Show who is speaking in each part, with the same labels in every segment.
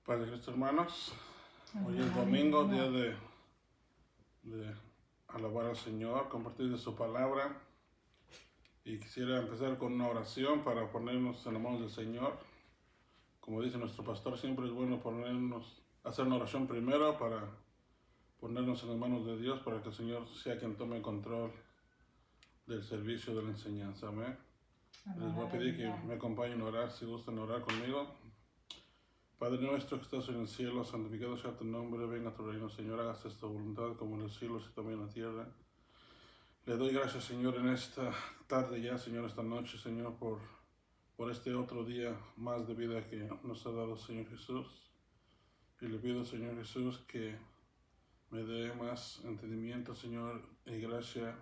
Speaker 1: Padre Cristo, hermanos, hoy es
Speaker 2: Amén.
Speaker 1: domingo, día de alabar al Señor, compartir de su palabra. Y quisiera empezar con una oración para ponernos en las manos del Señor. Como dice nuestro pastor, siempre es bueno hacer una oración primero para ponernos en las manos de Dios, para que el Señor sea quien tome el control del servicio de la enseñanza. Amén. Les voy a pedir que me acompañen a orar, si gustan orar conmigo. Padre nuestro que estás en el cielo, santificado sea tu nombre, venga tu reino, Señor, hágase esta voluntad como en los cielos y también en la tierra. Le doy gracias, Señor, en esta tarde ya, Señor, esta noche, Señor, por este otro día más de vida que nos ha dado, Señor Jesús. Y le pido, Señor Jesús, que me dé más entendimiento, Señor, y gracia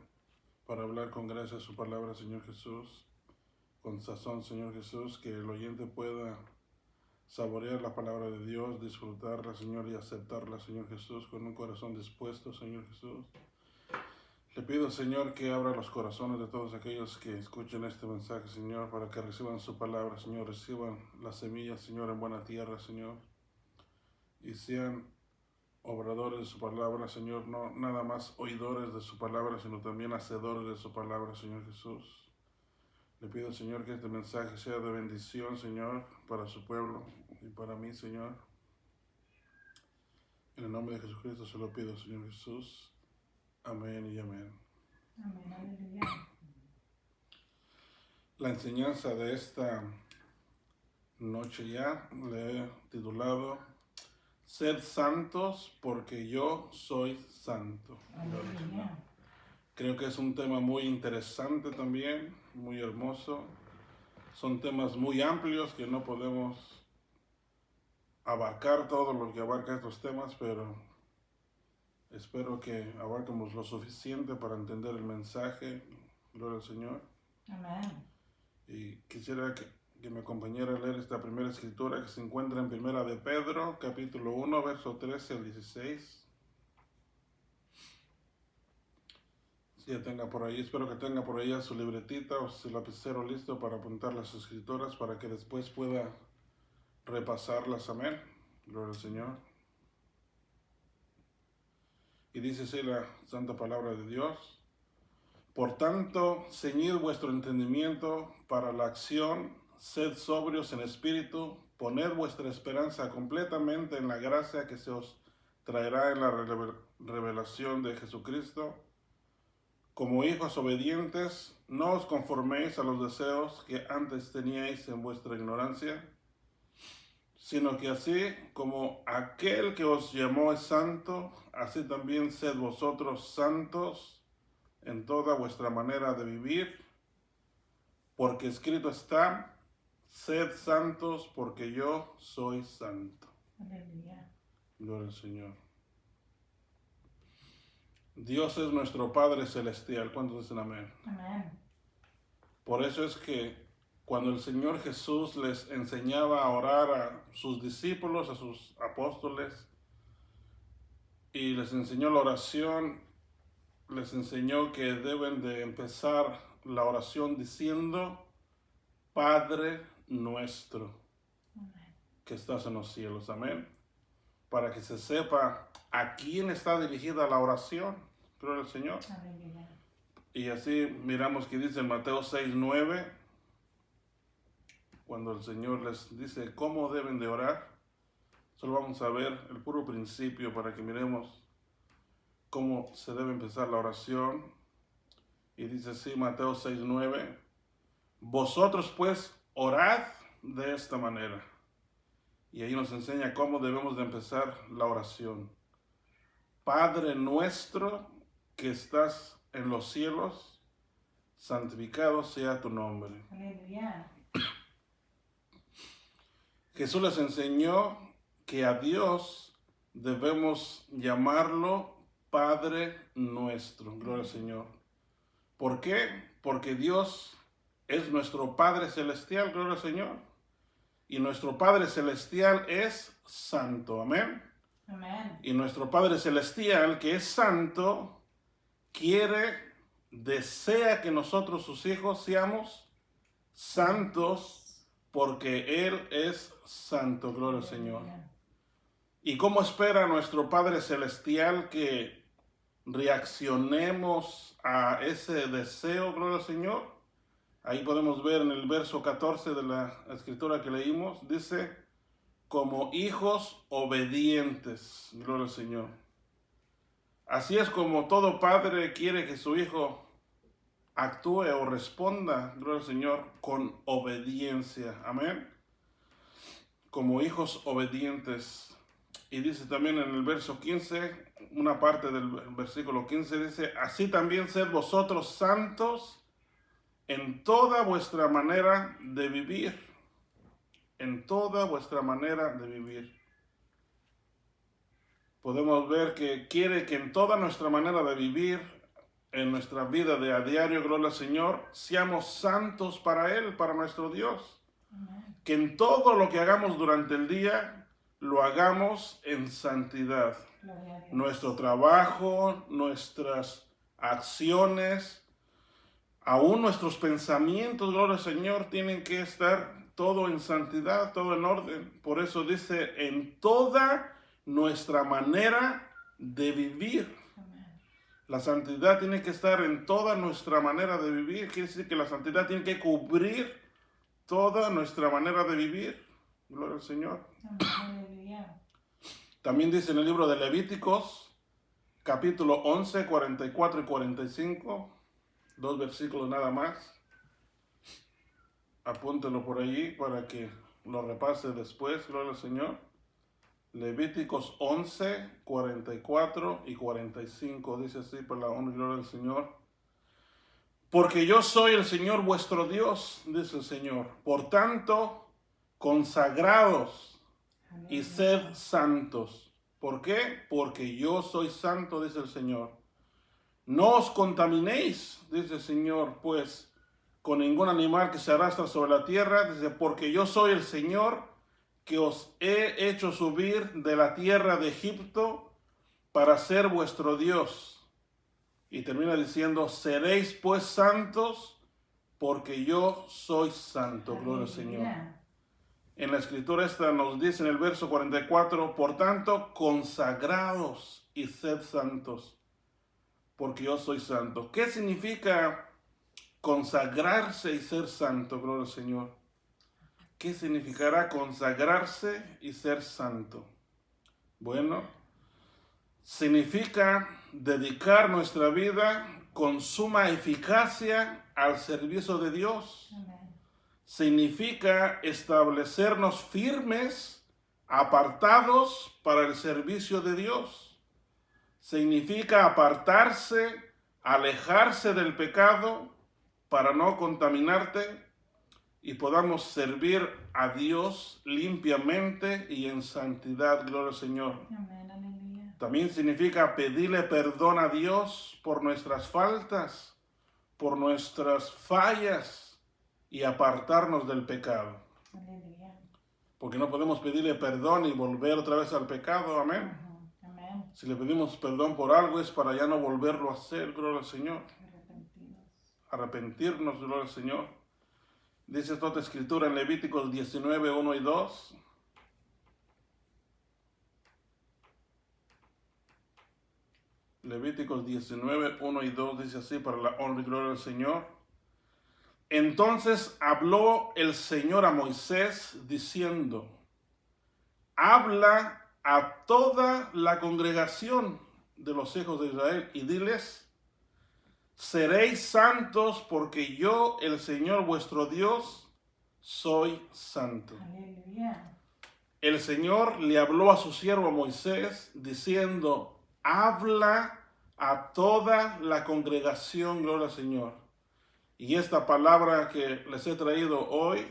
Speaker 1: para hablar con gracia su palabra, Señor Jesús, con sazón, Señor Jesús, que el oyente pueda saborear la palabra de Dios, disfrutarla, Señor, y aceptarla, Señor Jesús, con un corazón dispuesto, Señor Jesús. Le pido, Señor, que abra los corazones de todos aquellos que escuchen este mensaje, Señor, para que reciban su palabra, Señor, reciban las semillas, Señor, en buena tierra, Señor, y sean obradores de su palabra, Señor, no nada más oidores de su palabra, sino también hacedores de su palabra, Señor Jesús. Le pido, Señor, que este mensaje sea de bendición, Señor, para su pueblo y para mí, Señor. En el nombre de Jesucristo se lo pido, Señor Jesús. Amén y amén.
Speaker 2: Amén, aleluya.
Speaker 1: La enseñanza de esta noche ya le he titulado Sed santos porque yo soy santo.
Speaker 2: Aleluya.
Speaker 1: Creo que es un tema muy interesante también, muy hermoso. Son temas muy amplios que no podemos abarcar todo lo que abarca estos temas, pero espero que abarquemos lo suficiente para entender el mensaje. Gloria al Señor.
Speaker 2: Amén.
Speaker 1: Y quisiera que me acompañara a leer esta primera escritura que se encuentra en Primera de Pedro, capítulo 1, verso 13 al 16. Si ya tenga por ahí, espero que tenga por ahí su libretita o su lapicero listo para apuntar las escrituras para que después pueda repasarlas. Amén. Gloria al Señor. Y dice así la santa palabra de Dios. Por tanto, ceñid vuestro entendimiento para la acción, sed sobrios en espíritu, poned vuestra esperanza completamente en la gracia que se os traerá en la revelación de Jesucristo. Como hijos obedientes, no os conforméis a los deseos que antes teníais en vuestra ignorancia, sino que así como aquel que os llamó es santo, así también sed vosotros santos en toda vuestra manera de vivir, porque escrito está, sed santos porque yo soy santo.
Speaker 2: Aleluya.
Speaker 1: Gloria al Señor. Dios es nuestro Padre Celestial. ¿Cuántos dicen amén?
Speaker 2: Amén.
Speaker 1: Por eso es que cuando el Señor Jesús les enseñaba a orar a sus discípulos, a sus apóstoles, y les enseñó la oración, les enseñó que deben de empezar la oración diciendo, Padre nuestro
Speaker 2: Amén.
Speaker 1: que estás en los cielos. Amén. Para que se sepa a quién está dirigida la oración. Gloria al Señor.
Speaker 2: Aleluya.
Speaker 1: Y así miramos que dice en Mateo 6:9, cuando el Señor les dice cómo deben de orar. Solo vamos a ver el puro principio para que miremos cómo se debe empezar la oración. Y dice así Mateo 6:9, vosotros pues orad de esta manera. Y ahí nos enseña cómo debemos de empezar la oración. Padre nuestro que estás en los cielos, santificado sea tu nombre.
Speaker 2: Aleluya.
Speaker 1: Jesús les enseñó que a Dios debemos llamarlo Padre nuestro. Gloria al Señor. ¿Por qué? Porque Dios es nuestro Padre celestial. Gloria al Señor. Y nuestro Padre celestial es santo. Amén.
Speaker 2: Amén.
Speaker 1: Y nuestro Padre celestial, que es santo, desea que nosotros, sus hijos, seamos santos, porque Él es santo. Gloria al Señor. ¿Y cómo espera nuestro Padre Celestial que reaccionemos a ese deseo, gloria al Señor? Ahí podemos ver en el verso 14 de la escritura que leímos, dice, como hijos obedientes, gloria al Señor. Así es como todo padre quiere que su hijo actúe o responda, gloria al Señor, con obediencia. Amén. Como hijos obedientes. Y dice también en el verso 15, una parte del versículo 15 dice, así también sed vosotros santos en toda vuestra manera de vivir. En toda vuestra manera de vivir. Podemos ver que quiere que en toda nuestra manera de vivir, en nuestra vida de a diario, gloria al Señor, seamos santos para Él, para nuestro Dios.
Speaker 2: Amen.
Speaker 1: Que en todo lo que hagamos durante el día, lo hagamos en santidad.
Speaker 2: Gloria a Dios.
Speaker 1: Nuestro trabajo, nuestras acciones, aún nuestros pensamientos, gloria al Señor, tienen que estar todo en santidad, todo en orden. Por eso dice, en toda nuestra manera de vivir.
Speaker 2: Amen.
Speaker 1: La santidad tiene que estar en toda nuestra manera de vivir. Quiere decir que la santidad tiene que cubrir toda nuestra manera de vivir. Gloria al Señor.
Speaker 2: Amen. Aleluya.
Speaker 1: También dice en el libro de Levíticos, capítulo 11, 44 y 45, 2 versículos nada más. Apúntelo por allí para que lo repase después, gloria al Señor. Levíticos 11, 44 y 45, dice así, por la honra y gloria del Señor. Porque yo soy el Señor vuestro Dios, dice el Señor. Por tanto, consagrados y
Speaker 2: Aleluya.
Speaker 1: sed santos. ¿Por qué? Porque yo soy santo, dice el Señor. No os contaminéis, dice el Señor, pues, con ningún animal que se arrastra sobre la tierra. Dice, porque yo soy el Señor que os he hecho subir de la tierra de Egipto para ser vuestro Dios. Y termina diciendo, seréis pues santos, porque yo soy santo, gloria al Señor.
Speaker 2: Aleluya.
Speaker 1: En la escritura esta nos dice en el verso 44, por tanto, consagrados y sed santos, porque yo soy santo. ¿Qué significa consagrarse y ser santo, gloria al Señor? ¿Qué significará consagrarse y ser santo? Bueno, significa dedicar nuestra vida con suma eficacia al servicio de Dios.
Speaker 2: Amen.
Speaker 1: Significa establecernos firmes, apartados para el servicio de Dios. Significa apartarse, alejarse del pecado para no contaminarte y podamos servir a Dios limpiamente y en santidad, gloria al Señor.
Speaker 2: Amen. Aleluya.
Speaker 1: También significa pedirle perdón a Dios por nuestras faltas, por nuestras fallas y apartarnos del pecado.
Speaker 2: Aleluya.
Speaker 1: Porque no podemos pedirle perdón y volver otra vez al pecado, amén.
Speaker 2: Ujú. Amen.
Speaker 1: Si le pedimos perdón por algo es para ya no volverlo a hacer, gloria al Señor.
Speaker 2: Arrepentidos.
Speaker 1: Arrepentirnos, gloria al Señor. Dice toda escritura en Levíticos 19, 1 y 2. Levíticos 19, 1 y 2 dice así para la honra y gloria del Señor. Entonces habló el Señor a Moisés diciendo, habla a toda la congregación de los hijos de Israel y diles, seréis santos porque yo, el Señor vuestro Dios, soy santo.
Speaker 2: Aleluya.
Speaker 1: El Señor le habló a su siervo Moisés diciendo, habla a toda la congregación, gloria al Señor. Y esta palabra que les he traído hoy,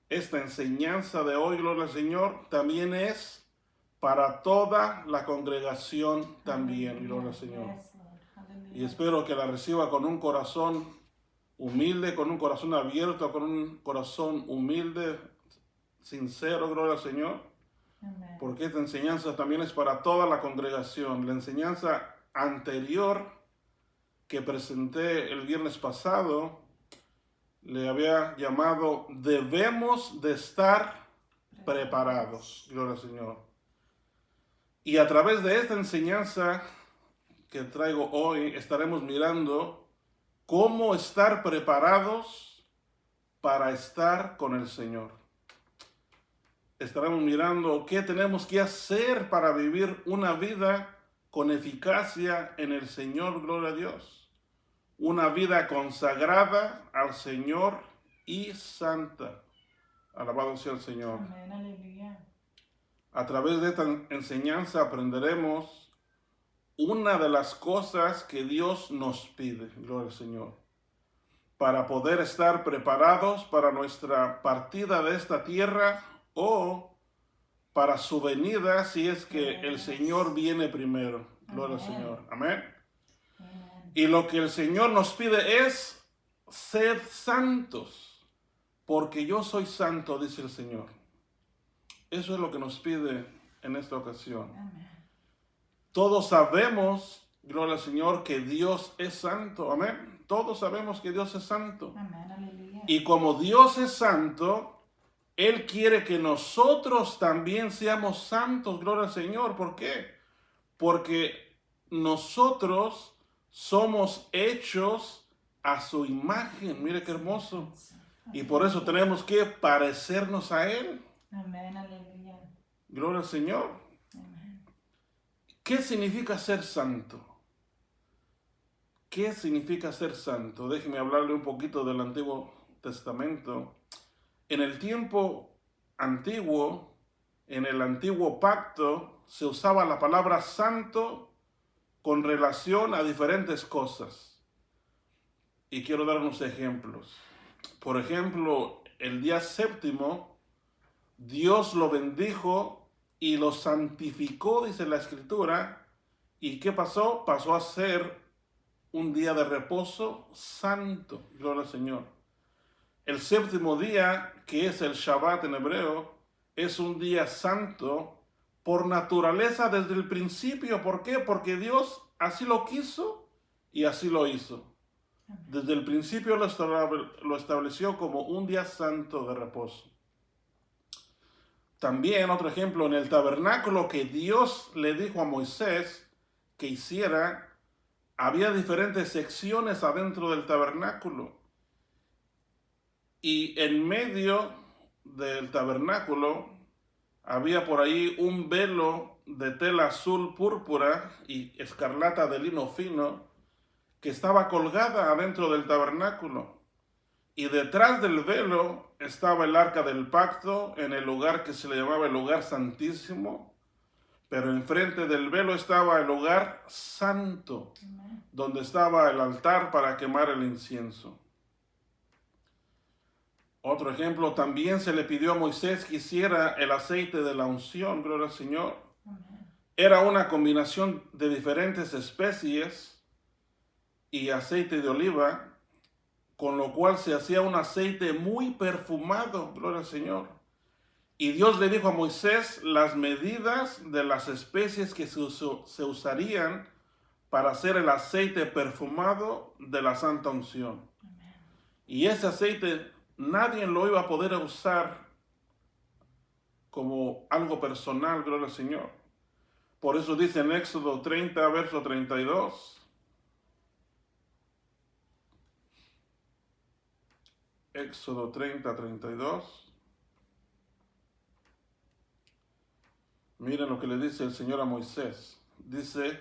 Speaker 1: esta enseñanza de hoy, gloria al Señor, también es para toda la congregación también, gloria al Señor.
Speaker 2: Yes, Lord. Aleluya.
Speaker 1: Y espero que la reciba con un corazón humilde, con un corazón abierto, con un corazón humilde, sincero, gloria al Señor.
Speaker 2: Amen.
Speaker 1: Porque esta enseñanza también es para toda la congregación. La enseñanza anterior que presenté el viernes pasado le había llamado debemos de estar preparados. Gloria al Señor. Y a través de esta enseñanza que traigo hoy, estaremos mirando cómo estar preparados para estar con el Señor. Estaremos mirando qué tenemos que hacer para vivir una vida con eficacia en el Señor, gloria a Dios. Una vida consagrada al Señor y santa. Alabado sea el Señor.
Speaker 2: Amén, aleluya.
Speaker 1: A través de esta enseñanza aprenderemos una de las cosas que Dios nos pide, gloria al Señor, para poder estar preparados para nuestra partida de esta tierra o para su venida si es que el Señor viene primero. Gloria al Señor. Amén. Y lo que el Señor nos pide es: sed santos, porque yo soy santo, dice el Señor. Eso es lo que nos pide en esta ocasión.
Speaker 2: Amén.
Speaker 1: Todos sabemos, gloria al Señor, que Dios es santo. Amén. Todos sabemos que Dios es santo.
Speaker 2: Amén, aleluya.
Speaker 1: Y como Dios es santo, Él quiere que nosotros también seamos santos, gloria al Señor. ¿Por qué? Porque nosotros somos hechos a su imagen. Mire qué hermoso. Y por eso tenemos que parecernos a Él.
Speaker 2: Amén, aleluya.
Speaker 1: Gloria al Señor.
Speaker 2: Amén.
Speaker 1: ¿Qué significa ser santo? ¿Qué significa ser santo? Déjeme hablarle un poquito del Antiguo Testamento. En el tiempo antiguo, en el antiguo pacto, se usaba la palabra santo con relación a diferentes cosas. Y quiero dar unos ejemplos. Por ejemplo, el día séptimo, Dios lo bendijo y lo santificó, dice la Escritura. ¿Y qué pasó? Pasó a ser un día de reposo santo. Gloria al Señor. El séptimo día, que es el Shabbat en hebreo, es un día santo por naturaleza desde el principio. ¿Por qué? Porque Dios así lo quiso y así lo hizo. Desde el principio lo estableció como un día santo de reposo. También otro ejemplo, en el tabernáculo que Dios le dijo a Moisés que hiciera, había diferentes secciones adentro del tabernáculo. Y en medio del tabernáculo había por ahí un velo de tela azul púrpura y escarlata de lino fino que estaba colgada adentro del tabernáculo. Y detrás del velo estaba el arca del pacto en el lugar que se le llamaba el lugar santísimo. Pero enfrente del velo estaba el lugar santo, donde estaba el altar para quemar el incienso. Otro ejemplo, también se le pidió a Moisés que hiciera el aceite de la unción, gloria al Señor. Era una combinación de diferentes especies y aceite de oliva, con lo cual se hacía un aceite muy perfumado, gloria al Señor. Y Dios le dijo a Moisés las medidas de las especies que se usarían para hacer el aceite perfumado de la santa unción. Y ese aceite nadie lo iba a poder usar como algo personal, gloria al Señor. Por eso dice en Éxodo 30, verso 32. Éxodo 30, 32. Miren lo que le dice el Señor a Moisés. Dice: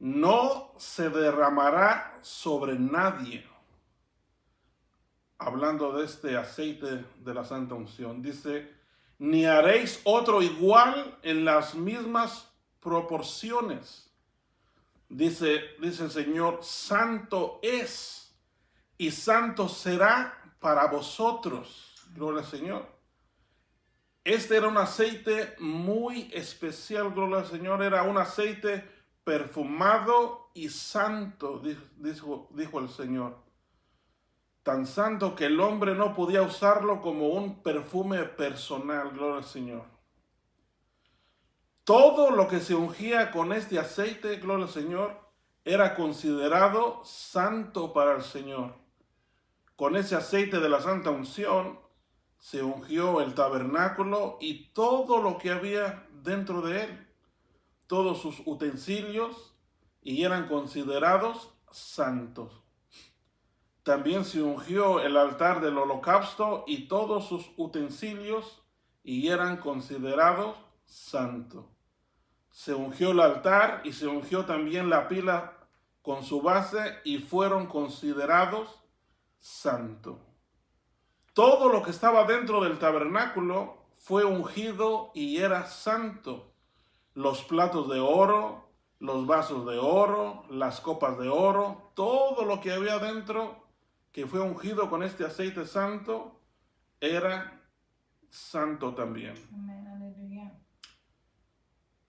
Speaker 1: no se derramará sobre nadie. Hablando de este aceite de la santa unción. Dice: ni haréis otro igual en las mismas proporciones. Dice el Señor: santo es y santo será para vosotros. Gloria al Señor. Este era un aceite muy especial, gloria al Señor. Era un aceite perfumado y santo, dijo el Señor. Tan santo que el hombre no podía usarlo como un perfume personal, gloria al Señor. Todo lo que se ungía con este aceite, gloria al Señor, era considerado santo para el Señor. Con ese aceite de la santa unción se ungió el tabernáculo y todo lo que había dentro de él. todos sus utensilios y eran considerados santos. También se ungió el altar del holocausto y todos sus utensilios y eran considerados santos. Se ungió el altar y se ungió también la pila con su base y fueron considerados santos. Todo lo que estaba dentro del tabernáculo fue ungido y era santo. Los platos de oro, los vasos de oro, las copas de oro, todo lo que había dentro que fue ungido con este aceite santo era santo también.
Speaker 2: Amén, aleluya.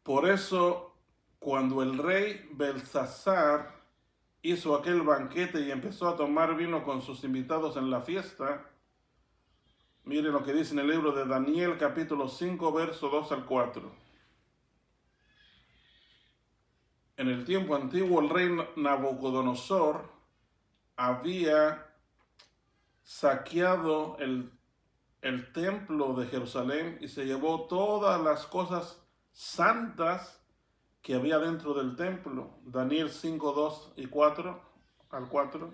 Speaker 1: Por eso, cuando el rey Belsasar hizo aquel banquete y empezó a tomar vino con sus invitados en la fiesta, miren lo que dice en el libro de Daniel, capítulo 5, verso 2 al 4. En el tiempo antiguo, el rey Nabucodonosor había saqueado el templo de Jerusalén y se llevó todas las cosas santas que había dentro del templo. Daniel 5, 2 y 4 al 4.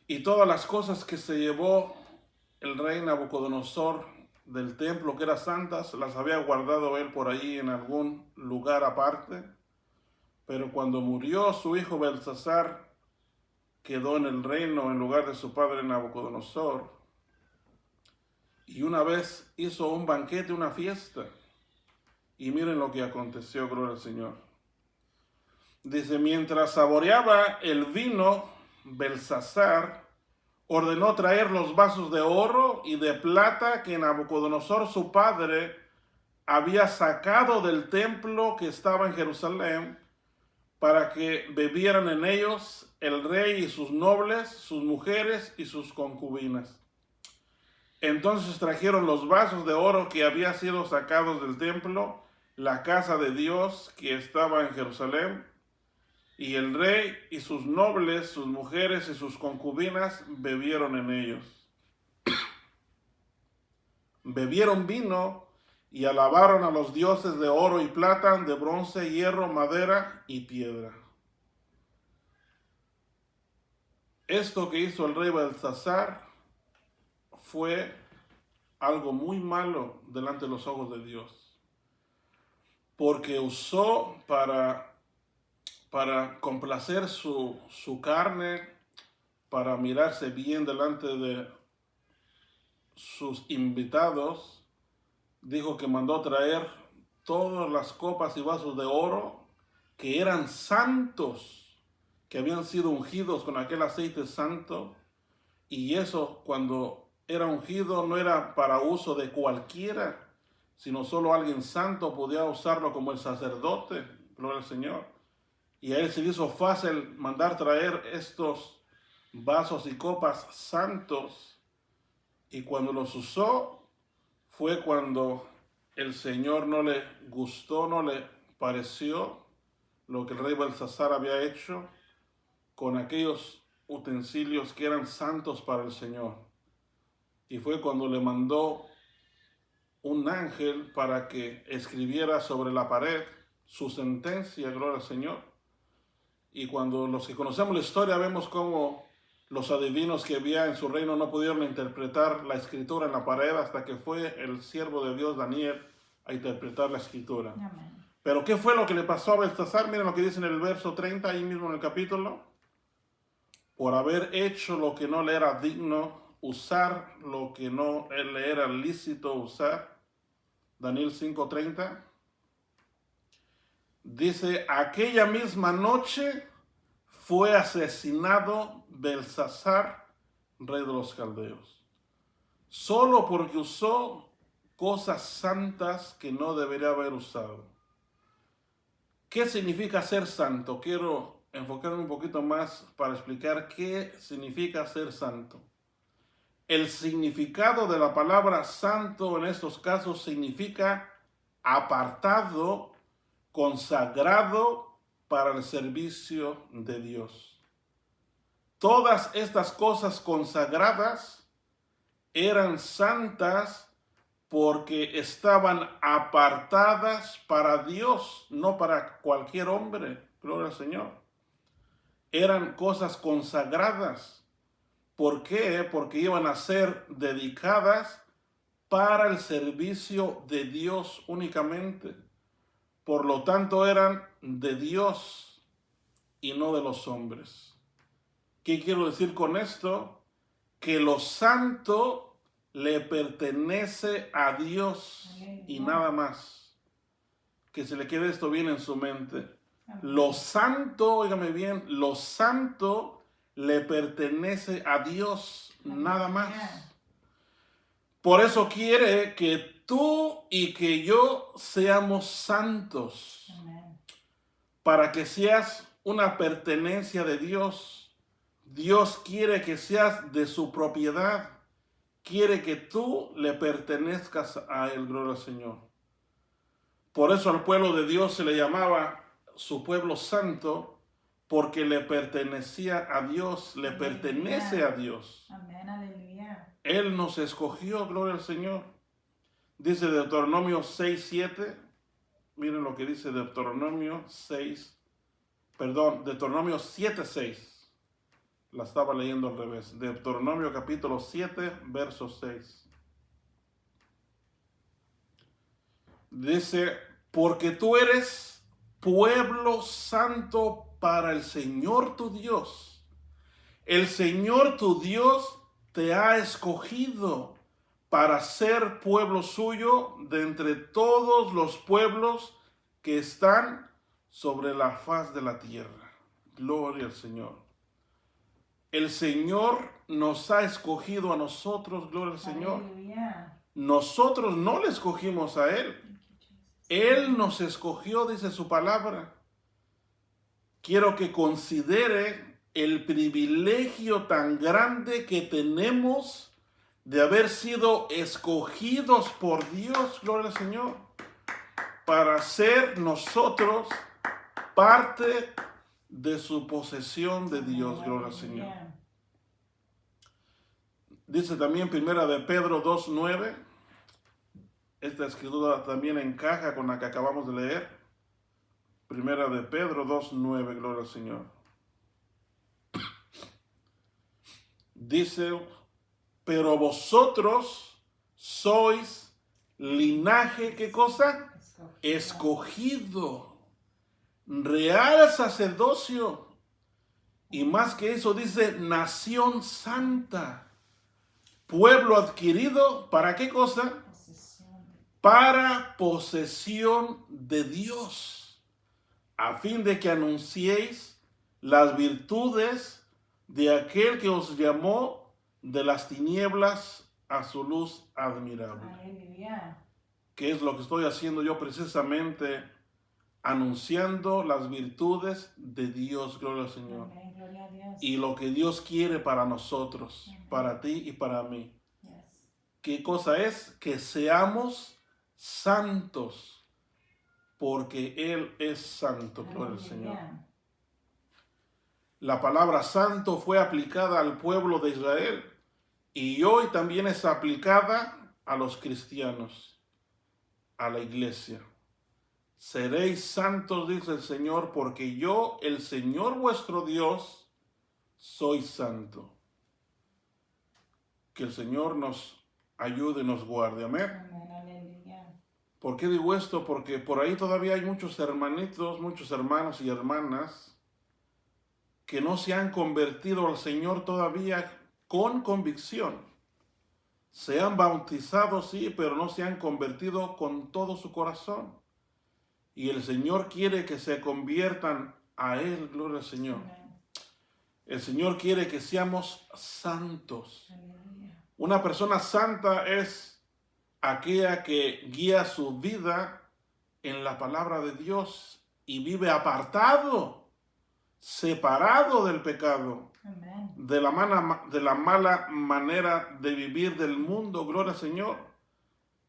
Speaker 1: Y todas las cosas que se llevó el rey Nabucodonosor del templo que eran santas, las había guardado él por ahí en algún lugar aparte. Pero cuando murió su hijo Belsasar, quedó en el reino en lugar de su padre Nabucodonosor. Y una vez hizo un banquete, una fiesta. Y miren lo que aconteció, gloria al Señor. Dice, mientras saboreaba el vino, Belsasar ordenó traer los vasos de oro y de plata que Nabucodonosor, su padre, había sacado del templo que estaba en Jerusalén, para que bebieran en ellos el rey y sus nobles, sus mujeres y sus concubinas. Entonces trajeron los vasos de oro que habían sido sacados del templo, la casa de Dios que estaba en Jerusalén, y el rey y sus nobles, sus mujeres y sus concubinas bebieron en ellos. Bebieron vino y alabaron a los dioses de oro y plata, de bronce, hierro, madera y piedra. Esto que hizo el rey Belsasar fue algo muy malo delante de los ojos de Dios, porque usó para complacer su carne, para mirarse bien delante de sus invitados. Dijo que mandó traer todas las copas y vasos de oro que eran santos, que habían sido ungidos con aquel aceite santo. Y eso, cuando era ungido, no era para uso de cualquiera, sino solo alguien santo podía usarlo, como el sacerdote, gloria al Señor. Y a él se le hizo fácil mandar traer estos vasos y copas santos. Y cuando los usó, fue cuando el Señor no le gustó, no le pareció lo que el rey Belsasar había hecho con aquellos utensilios que eran santos para el Señor. Y fue cuando le mandó un ángel para que escribiera sobre la pared su sentencia, gloria al Señor. Y cuando los que conocemos la historia vemos cómo los adivinos que había en su reino no pudieron interpretar la escritura en la pared hasta que fue el siervo de Dios, Daniel, a interpretar la escritura.
Speaker 2: Amén.
Speaker 1: Pero ¿qué fue lo que le pasó a Belsasar? Miren lo que dice en el verso 30, ahí mismo en el capítulo. Por haber hecho lo que no le era digno, usar lo que no le era lícito usar. Daniel 5:30. Dice, aquella misma noche fue asesinado Belsasar, rey de los caldeos, solo porque usó cosas santas que no debería haber usado. ¿Qué significa ser santo? Quiero enfocarme un poquito más para explicar qué significa ser santo. El significado de la palabra santo en estos casos significa apartado, consagrado para el servicio de Dios. Todas estas cosas consagradas eran santas porque estaban apartadas para Dios, no para cualquier hombre. Gloria al Señor. Eran cosas consagradas. ¿Por qué? Porque iban a ser dedicadas para el servicio de Dios únicamente. Por lo tanto, eran de Dios y no de los hombres. ¿Qué quiero decir con esto? Que lo santo le pertenece a Dios y nada más. Que se le quede esto bien en su mente. Lo santo, óigame bien, lo santo le pertenece a Dios, nada más. Por eso quiere que tú y que yo seamos santos, para que seas una pertenencia de Dios. Dios quiere que seas de su propiedad, quiere que tú le pertenezcas a Él, gloria al Señor. Por eso al pueblo de Dios se le llamaba su pueblo santo, porque le pertenecía a Dios, le pertenece a Dios.
Speaker 2: Amén, aleluya.
Speaker 1: Él nos escogió, gloria al Señor. Dice Deuteronomio 6:7. Miren lo que dice Deuteronomio 7:6. La estaba leyendo al revés. Deuteronomio capítulo 7, verso 6. Dice, porque tú eres pueblo santo para el Señor tu Dios. El Señor tu Dios te ha escogido para ser pueblo suyo de entre todos los pueblos que están sobre la faz de la tierra. Gloria al Señor. El Señor nos ha escogido a nosotros, gloria al Señor.
Speaker 2: Aleluya.
Speaker 1: Nosotros no le escogimos a Él. Él nos escogió, dice su palabra. Quiero que considere el privilegio tan grande que tenemos de haber sido escogidos por Dios, gloria al Señor, para ser nosotros parte de su posesión de Dios, gloria al Señor. Dice también primera de Pedro 2:9. Esta escritura también encaja con la que acabamos de leer. Primera de Pedro 2:9, gloria al Señor. Dice, pero vosotros sois linaje, ¿qué cosa? Escogido, real sacerdocio. Y más que eso dice, nación santa, pueblo adquirido, ¿para qué cosa? Para posesión de Dios, a fin de que anunciéis las virtudes de aquel que os llamó de las tinieblas a su luz admirable.
Speaker 2: Aleluya.
Speaker 1: ¿Qué es lo que estoy haciendo yo precisamente? Anunciando las virtudes de Dios, gloria al Señor.
Speaker 2: Amén, gloria a Dios.
Speaker 1: Y lo que Dios quiere para nosotros,
Speaker 2: Amén.
Speaker 1: para ti y para mí.
Speaker 2: Yes.
Speaker 1: ¿Qué cosa es? Que seamos santos, porque Él es santo, gloria al Señor.
Speaker 2: Aleluya.
Speaker 1: La palabra santo fue aplicada al pueblo de Israel y hoy también es aplicada a los cristianos, a la iglesia. Seréis santos, dice el Señor, porque yo, el Señor vuestro Dios, soy santo. Que el Señor nos ayude y nos guarde. Amén.
Speaker 2: Amén, aleluya.
Speaker 1: ¿Por qué digo esto? Porque por ahí todavía hay muchos hermanitos, muchos hermanos y hermanas que no se han convertido al Señor todavía con convicción. Se han bautizado, sí, pero no se han convertido con todo su corazón. Y el Señor quiere que se conviertan a Él, gloria al Señor.
Speaker 2: Amén.
Speaker 1: El Señor quiere que seamos santos.
Speaker 2: Aleluya.
Speaker 1: Una persona santa es aquella que guía su vida en la palabra de Dios y vive apartado, separado del pecado,
Speaker 2: Amén.
Speaker 1: de la mala manera de vivir del mundo, gloria al Señor.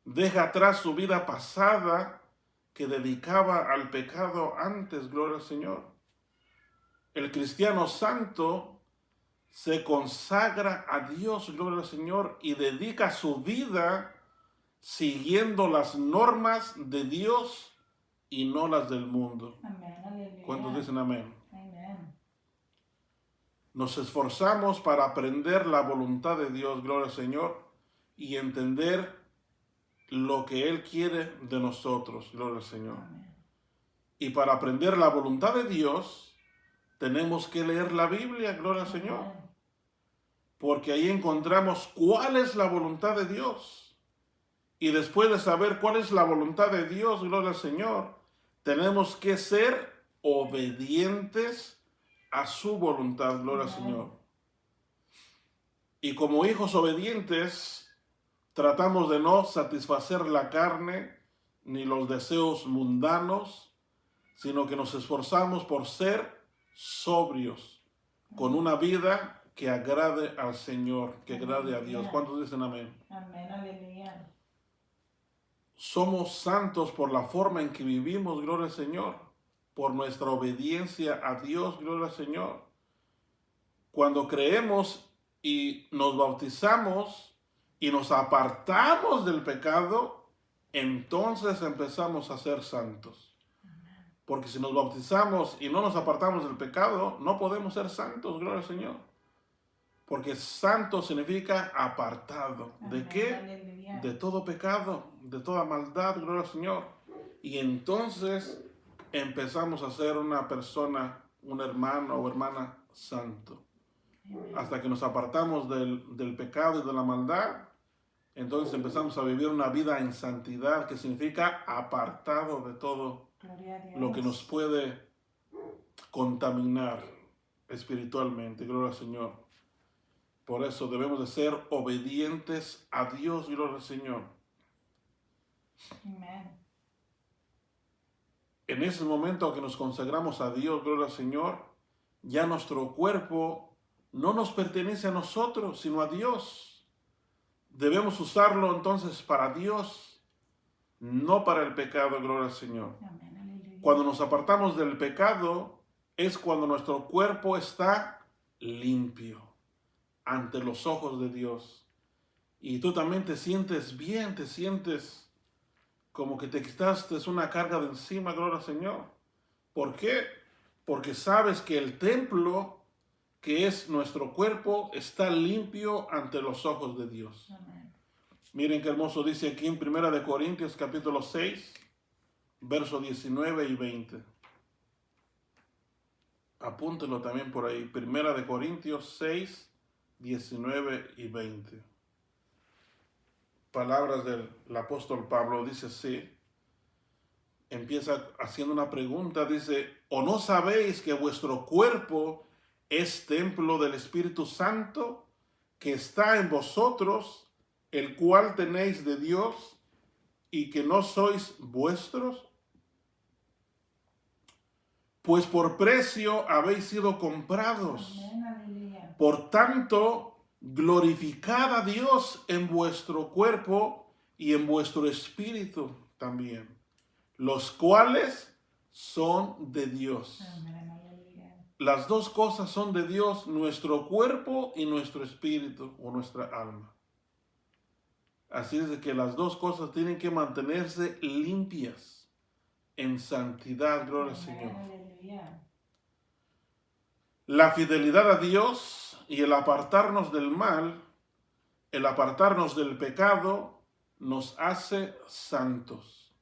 Speaker 1: Deja atrás su vida pasada que dedicaba al pecado antes, gloria al Señor. El cristiano santo se consagra a Dios, gloria al Señor, y dedica su vida siguiendo las normas de Dios y no las del mundo.
Speaker 2: Amén. Aleluya.
Speaker 1: ¿Cuántos dicen amén?
Speaker 2: Amén.
Speaker 1: Nos esforzamos para aprender la voluntad de Dios, gloria al Señor, y entender lo que Él quiere de nosotros, gloria al Señor.
Speaker 2: Amén.
Speaker 1: Y para aprender la voluntad de Dios, tenemos que leer la Biblia, gloria al Señor.
Speaker 2: Amén.
Speaker 1: Porque ahí encontramos cuál es la voluntad de Dios. Y después de saber cuál es la voluntad de Dios, gloria al Señor, tenemos que ser obedientes a su voluntad, gloria al Señor. Y como hijos obedientes, tratamos de no satisfacer la carne ni los deseos mundanos, sino que nos esforzamos por ser sobrios, con una vida que agrade al Señor, que agrade a Dios. ¿Cuántos dicen amén?
Speaker 2: Amén. Aleluya.
Speaker 1: Somos santos por la forma en que vivimos, gloria al Señor, por nuestra obediencia a Dios, gloria al Señor. Cuando creemos y nos bautizamos y nos apartamos del pecado, entonces empezamos a ser santos. Porque si nos bautizamos y no nos apartamos del pecado, no podemos ser santos, gloria al Señor. Porque santo significa apartado. ¿De
Speaker 2: Amén.
Speaker 1: qué?
Speaker 2: Aleluya.
Speaker 1: De todo pecado, de toda maldad, gloria al Señor. Y entonces empezamos a ser una persona, un hermano o hermana santo.
Speaker 2: Amén.
Speaker 1: Hasta que nos apartamos del pecado y de la maldad, entonces empezamos a vivir una vida en santidad, que significa apartado de todo
Speaker 2: Gloria a Dios.
Speaker 1: lo que nos puede contaminar espiritualmente, gloria al Señor. Por eso debemos de ser obedientes a Dios, gloria al Señor.
Speaker 2: Amén.
Speaker 1: En ese momento que nos consagramos a Dios, gloria al Señor, ya nuestro cuerpo no nos pertenece a nosotros, sino a Dios. Debemos usarlo entonces para Dios, no para el pecado, gloria al Señor.
Speaker 2: Amén. Aleluya.
Speaker 1: Cuando nos apartamos del pecado, es cuando nuestro cuerpo está limpio ante los ojos de Dios. Y tú también te sientes bien, te sientes como que te quitaste una carga de encima, gloria al Señor. ¿Por qué? Porque sabes que el templo, que es nuestro cuerpo, está limpio ante los ojos de Dios.
Speaker 2: Amén.
Speaker 1: Miren qué hermoso dice aquí en 1 Corintios capítulo 6, versos 19 y 20. Apúntenlo también por ahí. 1 Corintios 6, 19 y 20. Palabras del apóstol Pablo, dice así. Empieza haciendo una pregunta, dice: ¿o no sabéis que vuestro cuerpo es templo del Espíritu Santo, que está en vosotros, el cual tenéis de Dios, y que no sois vuestros? Pues por precio habéis sido comprados.
Speaker 2: Amén. Aleluya.
Speaker 1: Por tanto, glorificad a Dios en vuestro cuerpo y en vuestro espíritu también, los cuales son de Dios.
Speaker 2: Amén. Aleluya.
Speaker 1: Las dos cosas son de Dios, nuestro cuerpo y nuestro espíritu o nuestra alma. Así es de que las dos cosas tienen que mantenerse limpias, en santidad, gloria al Señor.
Speaker 2: Aleluya.
Speaker 1: La fidelidad a Dios y el apartarnos del mal, el apartarnos del pecado, nos hace santos.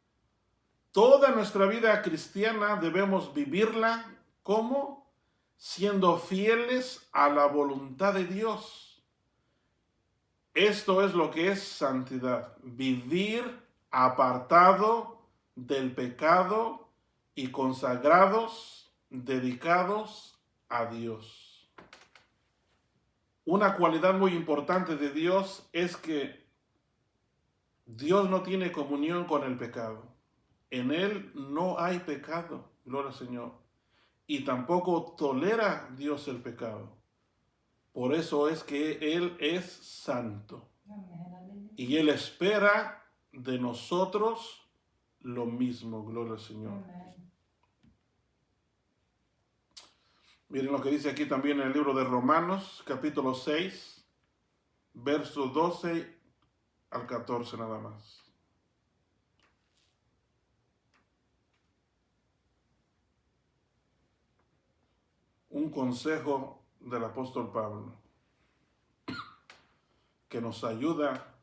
Speaker 1: Toda nuestra vida cristiana debemos vivirla como siendo fieles a la voluntad de Dios. Esto es lo que es santidad, vivir apartado del pecado y consagrados, dedicados a Dios. Una cualidad muy importante de Dios es que Dios no tiene comunión con el pecado. En Él no hay pecado, gloria al Señor. Y tampoco tolera Dios el pecado. Por eso es que Él es santo.
Speaker 2: Amén. Aleluya.
Speaker 1: Y Él espera de nosotros lo mismo, gloria al Señor.
Speaker 2: Amén.
Speaker 1: Miren lo que dice aquí también en el libro de Romanos, capítulo 6, versos 12 al 14 nada más. un consejo del apóstol Pablo que nos ayuda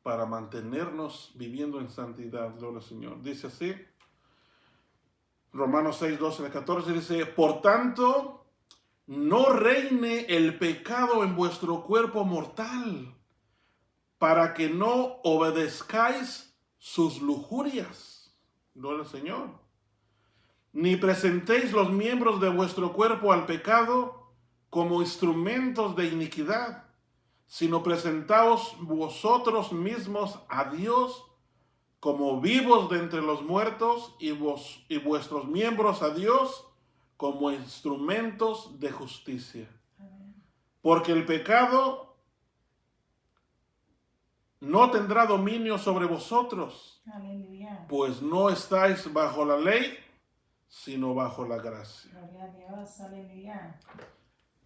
Speaker 1: para mantenernos viviendo en santidad, gloria al Señor. Dice así, Romanos 6, 12 al 14, dice, por tanto, no reine el pecado en vuestro cuerpo mortal, para que no obedezcáis sus lujurias. Gloria al Señor. Ni presentéis los miembros de vuestro cuerpo al pecado como instrumentos de iniquidad, sino presentaos vosotros mismos a Dios como vivos de entre los muertos y vuestros miembros a Dios como instrumentos de justicia. Porque el pecado no tendrá dominio sobre vosotros,
Speaker 2: Aleluya.
Speaker 1: pues no estáis bajo la ley, sino bajo la gracia.
Speaker 2: Gloria a Dios. Aleluya.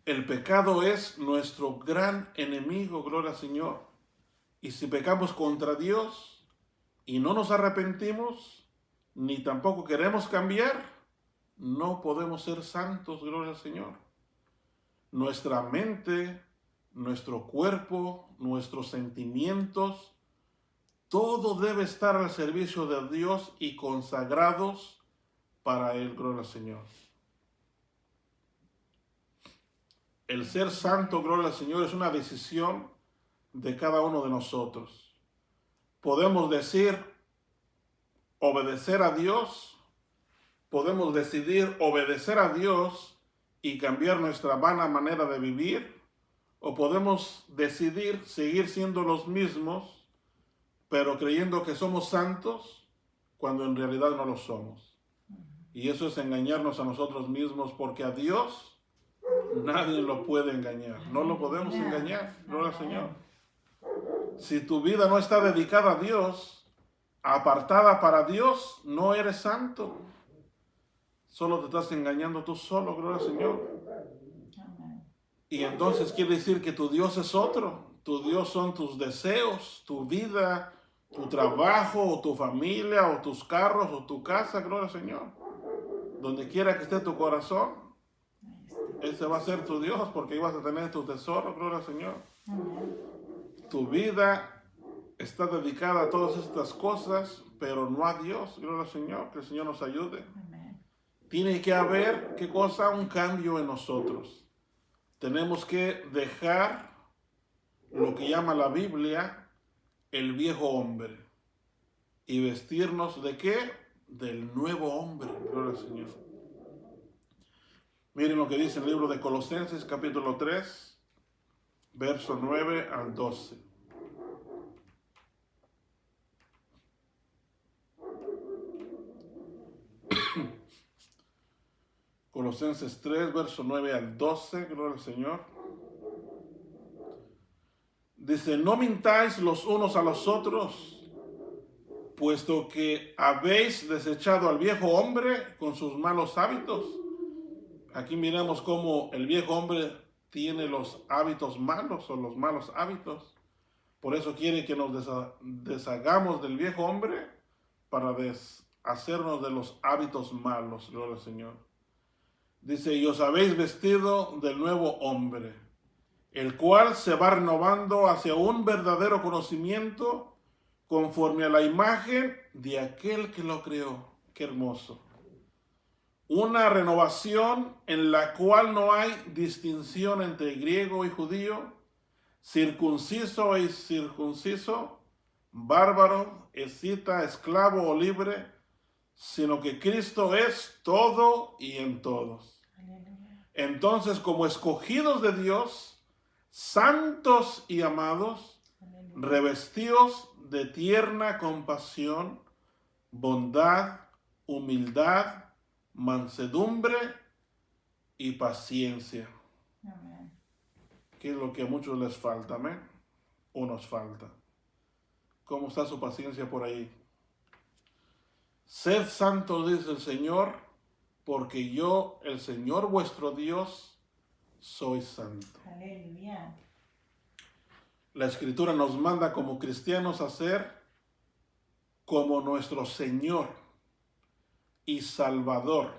Speaker 1: El pecado es nuestro gran enemigo, gloria al Señor. Y si pecamos contra Dios y no nos arrepentimos, ni tampoco queremos cambiar, no podemos ser santos, gloria al Señor. Nuestra mente, nuestro cuerpo, nuestros sentimientos, todo debe estar al servicio de Dios y consagrados para Él, gloria al Señor. El ser santo, gloria al Señor, es una decisión de cada uno de nosotros. Podemos decir obedecer a Dios, podemos decidir obedecer a Dios y cambiar nuestra vana manera de vivir, o podemos decidir seguir siendo los mismos, pero creyendo que somos santos cuando en realidad no lo somos. Y eso es engañarnos a nosotros mismos, porque a Dios nadie lo puede engañar. No lo podemos engañar, gloria al Señor. Si tu vida no está dedicada a Dios, apartada para Dios, no eres santo. Solo te estás engañando tú solo, gloria al Señor. Y entonces quiere decir que tu Dios es otro. Tu Dios son tus deseos, tu vida, tu trabajo, o tu familia, o tus carros, o tu casa, gloria al Señor. Donde quiera que esté tu corazón, ese va a ser tu Dios, porque ahí vas a tener tu tesoro, gloria al Señor. Tu vida está dedicada a todas estas cosas, pero no a Dios, gloria al Señor, que el Señor nos ayude. Tiene que haber, ¿qué cosa? Un cambio en nosotros. Tenemos que dejar lo que llama la Biblia el viejo hombre y vestirnos ¿de qué? Del nuevo hombre, gloria al Señor. Miren lo que dice el libro de Colosenses, capítulo 3, verso 9 al 12. Colosenses 3, verso 9 al 12, gloria al Señor. Dice, no mintáis los unos a los otros, puesto que habéis desechado al viejo hombre con sus malos hábitos. Aquí miramos cómo el viejo hombre tiene los hábitos malos o los malos hábitos. Por eso quiere que nos deshagamos del viejo hombre para deshacernos de los hábitos malos, gloria al Señor. Dice, y os habéis vestido del nuevo hombre, el cual se va renovando hacia un verdadero conocimiento conforme a la imagen de aquel que lo creó. Qué hermoso. Una renovación en la cual no hay distinción entre griego y judío, circunciso e incircunciso, bárbaro, escita, esclavo o libre, sino que Cristo es todo y en todos. Entonces, como escogidos de Dios, santos y amados, revestidos de tierna compasión, bondad, humildad, mansedumbre y paciencia.
Speaker 2: Amén.
Speaker 1: Que es lo que a muchos les falta, amén, o nos falta. ¿Cómo está su paciencia por ahí? Sed santos, dice el Señor, porque yo, el Señor vuestro Dios, soy santo.
Speaker 2: Aleluya.
Speaker 1: La Escritura nos manda como cristianos a ser como nuestro Señor y Salvador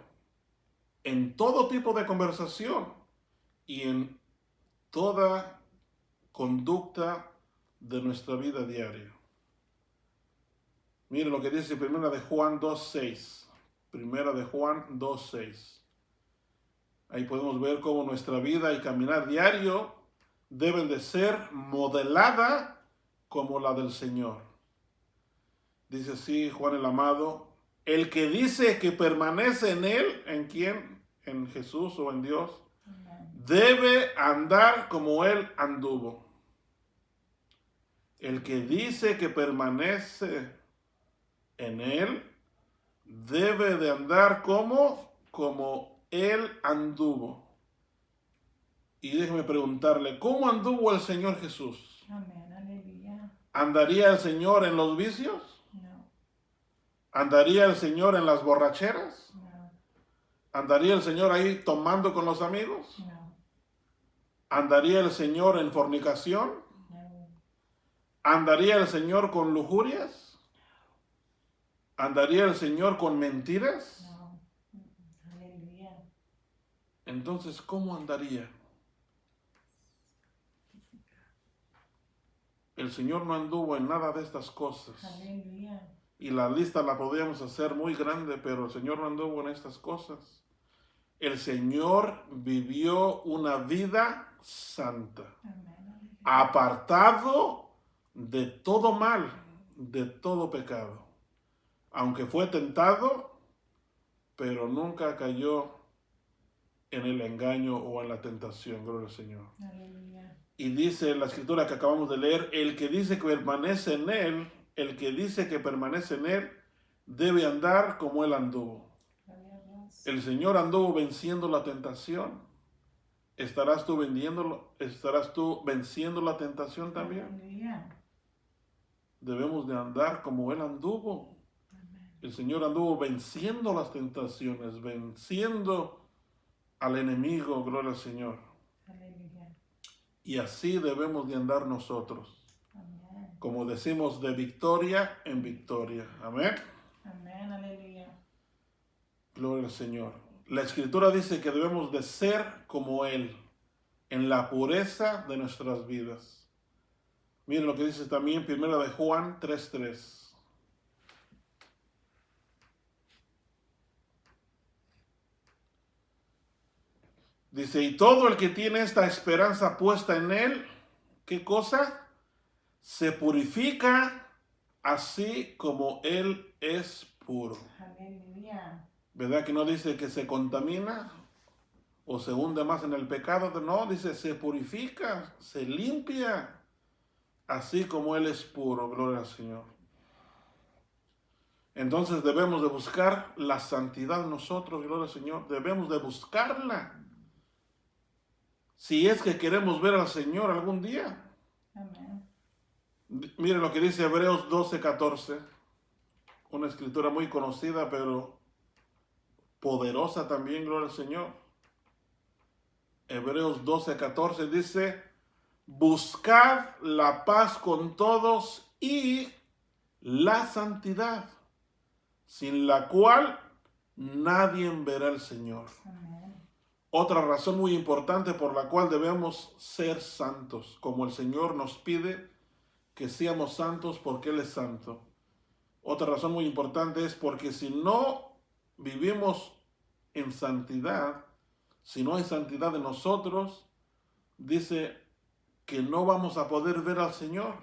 Speaker 1: en todo tipo de conversación, y en toda conducta de nuestra vida diaria. Miren lo que dice Primera de Juan 2:6. Primera de Juan 2:6. Ahí podemos ver cómo nuestra vida y caminar diario deben de ser modelada como la del Señor. Dice así Juan el amado: el que dice que permanece en Él, ¿en quién? En Jesús o en Dios, debe andar como Él anduvo. El que dice que permanece en Él debe de andar como Él anduvo. Y déjeme preguntarle, ¿cómo anduvo el Señor Jesús?
Speaker 2: Amén, aleluya.
Speaker 1: ¿Andaría el Señor en los vicios?
Speaker 2: No,
Speaker 1: ¿Andaría el Señor en las borracheras?
Speaker 2: no,
Speaker 1: ¿Andaría el Señor ahí tomando con los amigos?
Speaker 2: no,
Speaker 1: ¿Andaría el Señor en fornicación?
Speaker 2: no,
Speaker 1: ¿Andaría el Señor con lujurias? ¿Andaría el Señor con mentiras?
Speaker 2: no. Aleluya.
Speaker 1: Entonces, ¿cómo andaría? El Señor no anduvo en nada de estas cosas.
Speaker 2: Aleluya.
Speaker 1: Y la lista la podríamos hacer muy grande, pero el Señor no anduvo en estas cosas. El Señor vivió una vida santa,
Speaker 2: Amén, aleluya.
Speaker 1: apartado de todo mal, de todo pecado. Aunque fue tentado, pero nunca cayó en el engaño o en la tentación, gloria al Señor.
Speaker 2: Aleluya.
Speaker 1: Y dice la escritura que acabamos de leer, el que dice que permanece en Él, el que dice que permanece en Él, debe andar como Él anduvo.
Speaker 2: Gloria a Dios.
Speaker 1: El Señor anduvo venciendo la tentación. ¿Estarás tú venciendo la tentación también?
Speaker 2: Aleluya.
Speaker 1: Debemos de andar como Él anduvo.
Speaker 2: Amén.
Speaker 1: El Señor anduvo venciendo las tentaciones, venciendo al enemigo, gloria al Señor.
Speaker 2: Aleluya.
Speaker 1: Y así debemos de andar nosotros.
Speaker 2: Amén.
Speaker 1: Como decimos, de victoria en victoria. Amén.
Speaker 2: Amén, aleluya.
Speaker 1: Gloria al Señor. La Escritura dice que debemos de ser como Él, en la pureza de nuestras vidas. Miren lo que dice también Primera de Juan 3:3. Dice, y todo el que tiene esta esperanza puesta en Él, ¿qué cosa? Se purifica así como Él es puro.
Speaker 2: Aleluya.
Speaker 1: ¿Verdad que no dice que se contamina o se hunde más en el pecado? No, dice se purifica, se limpia, así como Él es puro, gloria al Señor. Entonces debemos de buscar la santidad nosotros, gloria al Señor, debemos de buscarla. Si es que queremos ver al Señor algún día.
Speaker 2: Amén.
Speaker 1: Miren lo que dice Hebreos 12:14, una escritura muy conocida, pero poderosa también, gloria al Señor. Hebreos 12:14 dice, buscad la paz con todos y la santidad, sin la cual nadie verá al Señor.
Speaker 2: Amén.
Speaker 1: Otra razón muy importante por la cual debemos ser santos, como el Señor nos pide que seamos santos porque Él es santo. Otra razón muy importante es porque si no vivimos en santidad, si no hay santidad en nosotros, dice que no vamos a poder ver al Señor.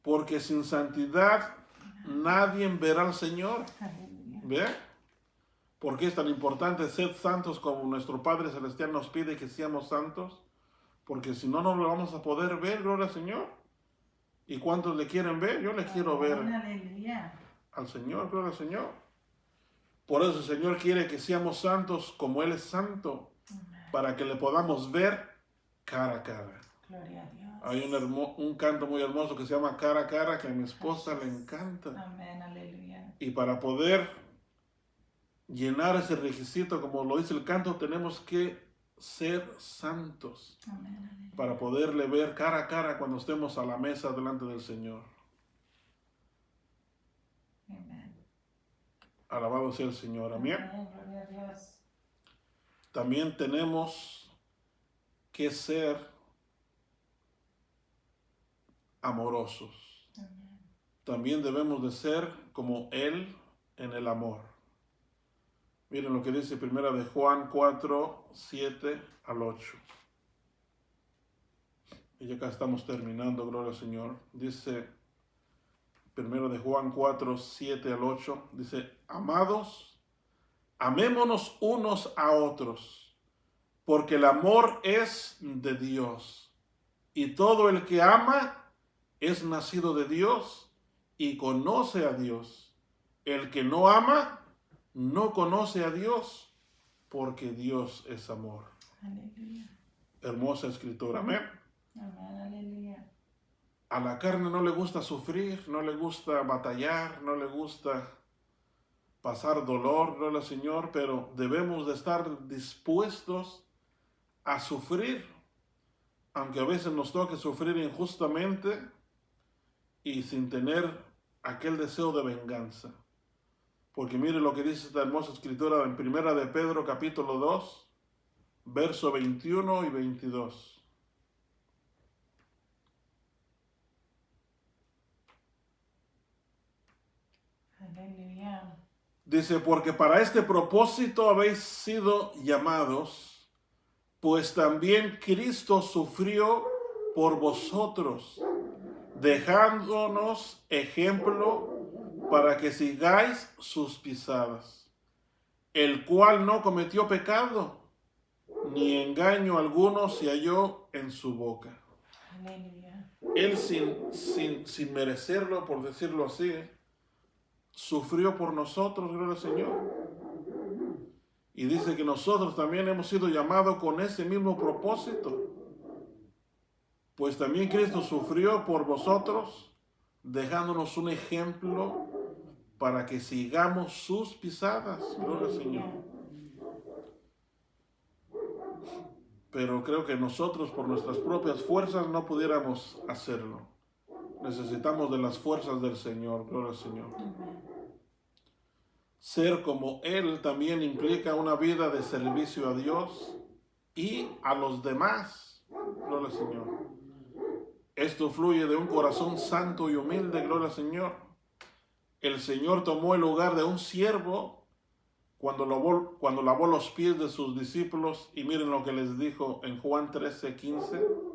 Speaker 1: Porque sin santidad nadie verá al Señor.
Speaker 2: Aleluya.
Speaker 1: ¿Ve? ¿Por qué es tan importante ser santos como nuestro Padre Celestial nos pide que seamos santos? Porque si no, no lo vamos a poder ver, gloria al Señor. ¿Y cuántos le quieren ver? Yo le quiero ver
Speaker 2: Amén, aleluya.
Speaker 1: al Señor, gloria al Señor. Por eso el Señor quiere que seamos santos como Él es santo,
Speaker 2: Amén.
Speaker 1: para que le podamos ver cara a cara.
Speaker 2: Gloria a Dios.
Speaker 1: Hay un canto muy hermoso que se llama Cara a Cara, que a mi esposa le encanta.
Speaker 2: Amén, aleluya.
Speaker 1: Y para poder llenar ese requisito, como lo dice el canto, tenemos que ser santos
Speaker 2: Amén, aleluya.
Speaker 1: para poderle ver cara a cara cuando estemos a la mesa delante del Señor.
Speaker 2: Amén.
Speaker 1: Alabado sea el Señor. Amén.
Speaker 2: Amén, gloria a Dios.
Speaker 1: también tenemos que ser amorosos.
Speaker 2: Amén.
Speaker 1: También debemos de ser como Él en el amor. Miren lo que dice 1 de Juan 4, 7 al 8. Y ya acá estamos terminando, gloria al Señor. Dice 1 de Juan 4, 7 al 8. Dice, amados, amémonos unos a otros, porque el amor es de Dios. Y todo el que ama es nacido de Dios y conoce a Dios. El que no ama no conoce a Dios, porque Dios es amor.
Speaker 2: Aleluya.
Speaker 1: Hermosa escritura, amén.
Speaker 2: Amén. Aleluya.
Speaker 1: A la carne no le gusta sufrir, no le gusta batallar, no le gusta pasar dolor, gloria al Señor, pero debemos de estar dispuestos a sufrir, aunque a veces nos toque sufrir injustamente y sin tener aquel deseo de venganza. Porque mire lo que dice esta hermosa escritura en 1 de Pedro capítulo 2, verso 21 y 22.
Speaker 2: Aleluya.
Speaker 1: Dice, porque para este propósito habéis sido llamados, pues también Cristo sufrió por vosotros, dejándonos ejemplo para que sigáis sus pisadas, el cual no cometió pecado, ni engaño alguno se halló en su boca.
Speaker 2: Aleluya.
Speaker 1: Él sin merecerlo, por decirlo así, sufrió por nosotros, gloria al Señor. Y dice que nosotros también hemos sido llamados con ese mismo propósito. Pues también Cristo sufrió por vosotros, dejándonos un ejemplo para que sigamos sus pisadas, gloria al Señor. Pero creo que nosotros por nuestras propias fuerzas no pudiéramos hacerlo. Necesitamos de las fuerzas del Señor, gloria al Señor.
Speaker 2: Amén.
Speaker 1: Ser como Él también implica una vida de servicio a Dios y a los demás, gloria al Señor. Esto fluye de un corazón santo y humilde, gloria al Señor. El Señor tomó el lugar de un siervo cuando lavó los pies de sus discípulos, y miren lo que les dijo en Juan 13:15.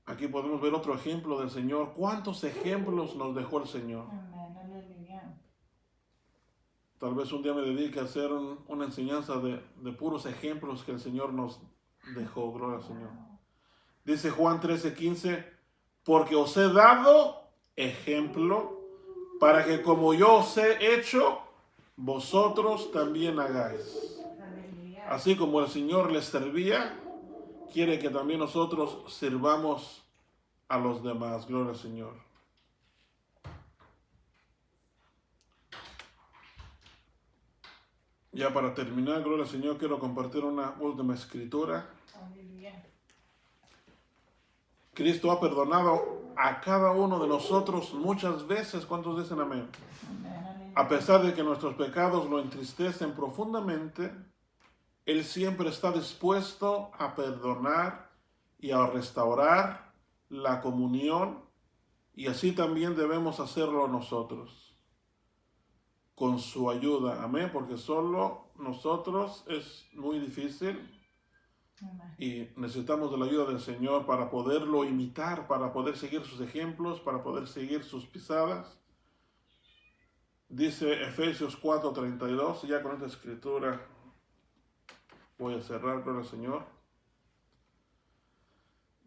Speaker 1: Aquí podemos ver otro ejemplo del Señor. ¿Cuántos ejemplos nos dejó el Señor?
Speaker 2: Amén. Aleluya.
Speaker 1: Tal vez un día me dedique a hacer una enseñanza de puros ejemplos que el Señor nos dejó. Gloria al Señor. Dice Juan 13:15, porque os he dado ejemplo para que como yo os he hecho, vosotros también hagáis.
Speaker 2: Aleluya.
Speaker 1: Así como el Señor les servía, quiere que también nosotros sirvamos a los demás. Gloria al Señor. Ya para terminar, gloria al Señor, quiero compartir una última escritura.
Speaker 2: Aleluya.
Speaker 1: Cristo ha perdonado a cada uno de nosotros muchas veces. ¿Cuántos dicen amén?
Speaker 2: Amén. Aleluya.
Speaker 1: A pesar de que nuestros pecados lo entristecen profundamente, Él siempre está dispuesto a perdonar y a restaurar la comunión, y así también debemos hacerlo nosotros, con su ayuda, amén, porque solo nosotros es muy difícil
Speaker 2: Amén.
Speaker 1: y necesitamos de la ayuda del Señor para poderlo imitar, para poder seguir sus ejemplos, para poder seguir sus pisadas. Dice Efesios 4:32, ya con esta escritura voy a cerrar, gloria al Señor.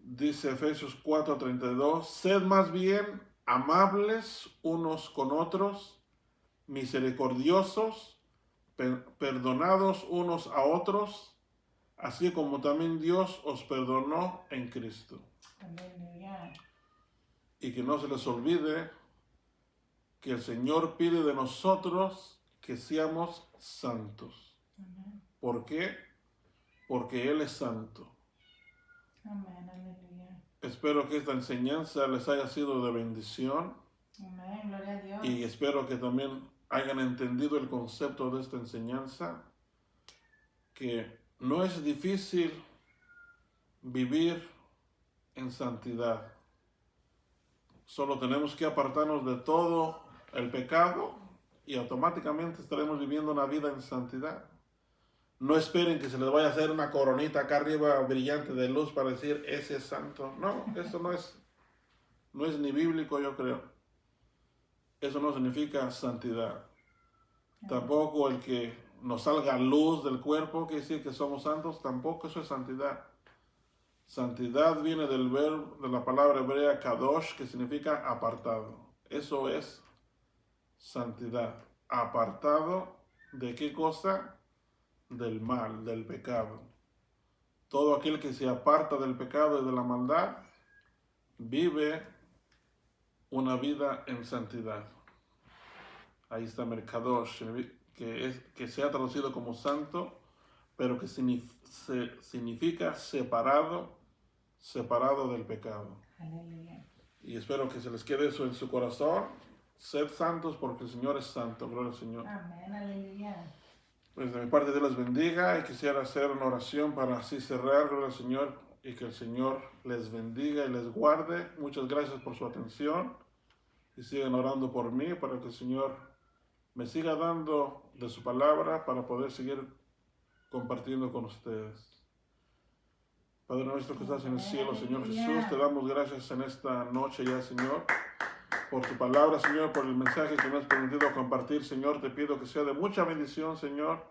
Speaker 1: Dice Efesios 4:32, sed más bien amables unos con otros, misericordiosos, perdonados unos a otros, así como también Dios os perdonó en Cristo.
Speaker 2: Aleluya.
Speaker 1: Y que no se les olvide que el Señor pide de nosotros que seamos santos.
Speaker 2: Amén.
Speaker 1: ¿Por qué? Porque Él es santo.
Speaker 2: Amén. Aleluya.
Speaker 1: Espero que esta enseñanza les haya sido de bendición.
Speaker 2: Amén. Gloria a Dios.
Speaker 1: Y espero que también hayan entendido el concepto de esta enseñanza, que no es difícil vivir en santidad. Solo tenemos que apartarnos de todo el pecado y automáticamente estaremos viviendo una vida en santidad. No esperen que se les vaya a hacer una coronita acá arriba brillante de luz para decir, ese es santo. No, eso no es ni bíblico, yo creo. Eso no significa santidad. Tampoco el que nos salga luz del cuerpo, quiere decir que somos santos, tampoco eso es santidad. Santidad viene del verbo, de la palabra hebrea kadosh, que significa apartado. Eso es santidad. Apartado de qué cosa? Del mal, del pecado. Todo aquel que se aparta del pecado y de la maldad vive una vida en santidad. Ahí está Merkadosh, que se ha traducido como santo, pero que significa separado del pecado.
Speaker 2: Aleluya.
Speaker 1: Y espero que se les quede eso en su corazón. Sed santos porque el Señor es santo. Gloria al Señor.
Speaker 2: Amén. Aleluya.
Speaker 1: Pues de mi parte Dios les bendiga y quisiera hacer una oración para así cerrar. Gloria al Señor y que el Señor les bendiga y les guarde. Muchas gracias por su atención y sigan orando por mí para que el Señor me siga dando de su palabra para poder seguir compartiendo con ustedes. Padre nuestro que estás en el cielo, Señor Jesús, te damos gracias en esta noche ya, Señor, por tu palabra, Señor, por el mensaje que me has permitido compartir, Señor. Te pido que sea de mucha bendición, Señor,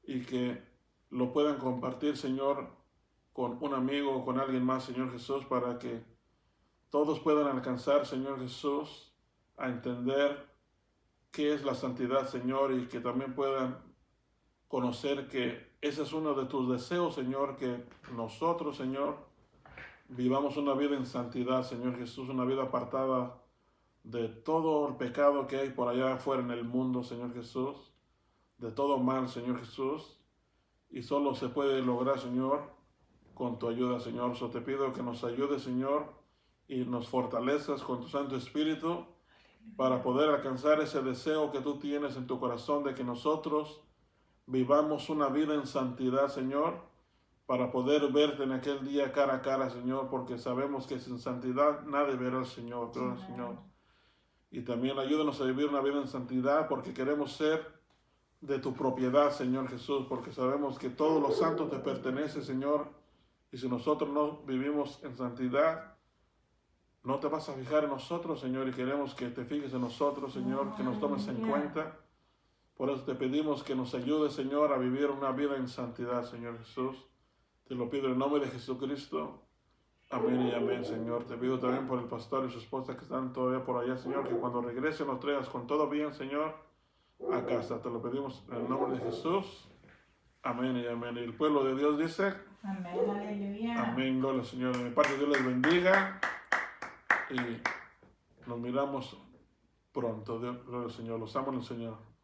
Speaker 1: y que lo puedan compartir, Señor, con un amigo o con alguien más, Señor Jesús, para que todos puedan alcanzar, Señor Jesús, a entender qué es la santidad, Señor, y que también puedan conocer que ese es uno de tus deseos, Señor, que nosotros, Señor, vivamos una vida en santidad, Señor Jesús, una vida apartada de todo el pecado que hay por allá afuera en el mundo, Señor Jesús, de todo mal, Señor Jesús, y solo se puede lograr, Señor, con tu ayuda, Señor. So te pido que nos ayudes, Señor, y nos fortalezcas con tu Santo Espíritu para poder alcanzar ese deseo que tú tienes en tu corazón de que nosotros vivamos una vida en santidad, Señor, para poder verte en aquel día cara a cara, Señor, porque sabemos que sin santidad nadie verá al Señor, gloria al Señor. Y también ayúdanos a vivir una vida en santidad porque queremos ser de tu propiedad, Señor Jesús, porque sabemos que todos los santos te pertenecen, Señor, y si nosotros no vivimos en santidad, no te vas a fijar en nosotros, Señor, y queremos que te fijes en nosotros, Señor, que nos tomes en cuenta. Por eso te pedimos que nos ayudes, Señor, a vivir una vida en santidad, Señor Jesús. Te lo pido en el nombre de Jesucristo. Amén y amén, Señor. Te pido también por el pastor y su esposa que están todavía por allá, Señor, que cuando regresen nos traigas con todo bien, Señor, a casa. Te lo pedimos en el nombre de Jesús. Amén y amén. Y el pueblo de Dios dice,
Speaker 2: Amén. Aleluya.
Speaker 1: amén, gloria al Señor. De mi parte, Dios les bendiga. Y nos miramos pronto. Gloria al Señor. Los amo en el Señor.